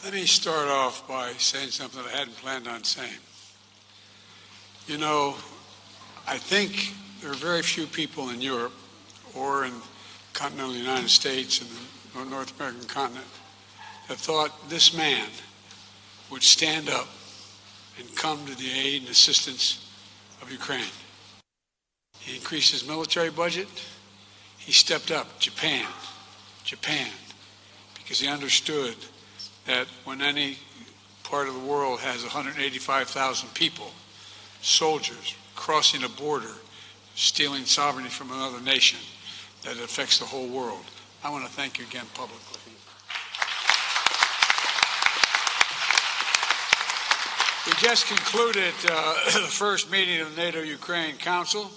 Let me start off by saying something that I hadn't planned on saying. You know, I think there are very few people in Europe or in continental United States and the North American continent that thought this man would stand up and come to the aid and assistance of Ukraine. He increased his military budget. He stepped up. Japan, because he understood that when any part of the world has 185,000 people, soldiers, crossing a border, stealing sovereignty from another nation, that it affects the whole world. I want to thank you again publicly. We just concluded the first meeting of the NATO-Ukraine Council,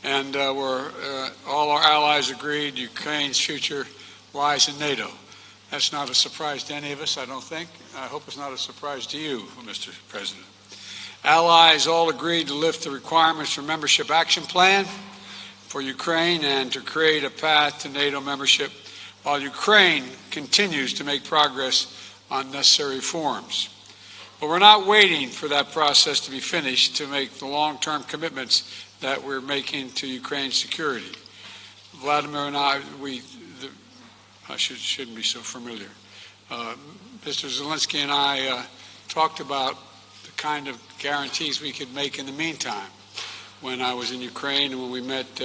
and all our allies agreed Ukraine's future lies in NATO. That's not a surprise to any of us, I don't think. I hope it's not a surprise to you, Mr. President. Allies all agreed to lift the requirements for membership action plan for Ukraine and to create a path to NATO membership while Ukraine continues to make progress on necessary reforms. But we're not waiting for that process to be finished to make the long-term commitments that we're making to Ukraine's security. Volodymyr and I shouldn't be so familiar. Mr. Zelenskyy and I talked about the kind of guarantees we could make in the meantime when I was in Ukraine and when we met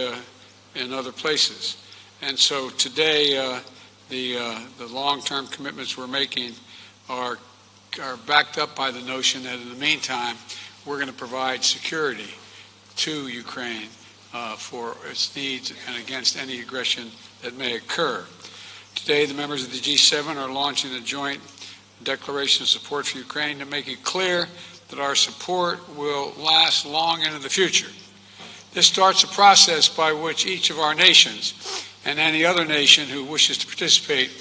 in other places. And so today, the long-term commitments we're making are backed up by the notion that in the meantime, we're going to provide security to Ukraine for its needs and against any aggression that may occur. Today, the members of the G7 are launching a joint declaration of support for Ukraine to make it clear that our support will last long into the future. This starts a process by which each of our nations and any other nation who wishes to participate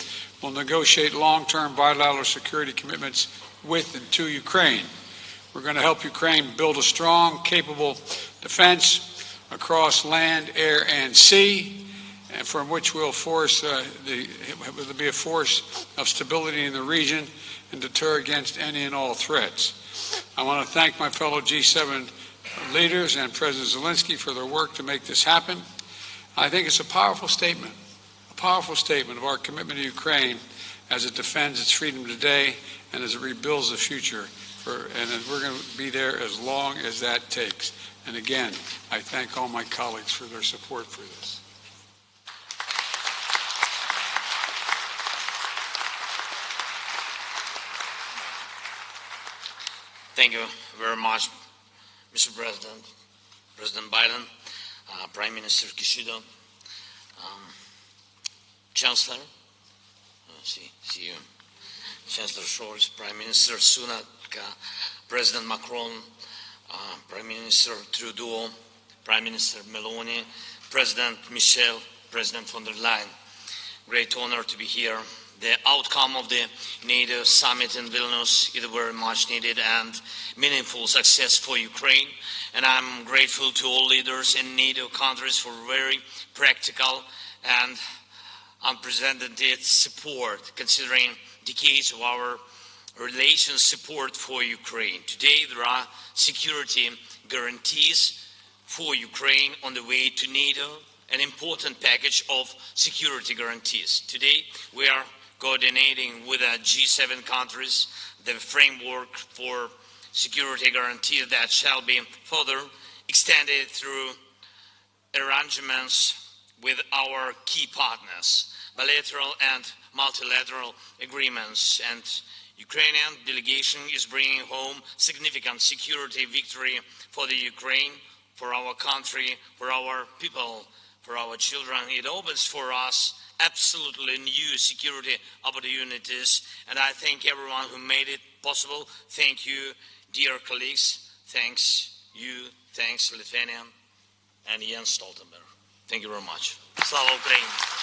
will negotiate long-term bilateral security commitments with and to Ukraine. We're going to help Ukraine build a strong, capable defense across land, air, and sea, and from which will be a force of stability in the region and deter against any and all threats. I want to thank my fellow G7 leaders and President Zelenskyy for their work to make this happen. I think it's a powerful statement of our commitment to Ukraine as it defends its freedom today and as it rebuilds the future. And we're going to be there as long as that takes. And again, I thank all my colleagues for their support for this. Thank you very much, Mr. President, President Biden, Prime Minister Kishida, Chancellor, see you, Chancellor Scholz, Prime Minister Sunak, President Macron, Prime Minister Trudeau, Prime Minister Meloni, President Michel, President von der Leyen. Great honor to be here. The outcome of the NATO summit in Vilnius is very much needed and meaningful success for Ukraine. And I'm grateful to all leaders in NATO countries for very practical and unprecedented support, considering decades of our relations support for Ukraine. Today, there are security guarantees for Ukraine on the way to NATO, an important package of security guarantees. Today, we are coordinating with the G7 countries the framework for security guarantees that shall be further extended through arrangements with our key partners, bilateral and multilateral agreements. And Ukrainian delegation is bringing home significant security victory for the Ukraine, for our country, for our people, for our children. It opens for us absolutely new security opportunities, and I thank everyone who made it possible. Thank you, dear colleagues. Thanks you. Thanks, Lithuania and Jens Stoltenberg. Thank you very much. Slava Ukraini!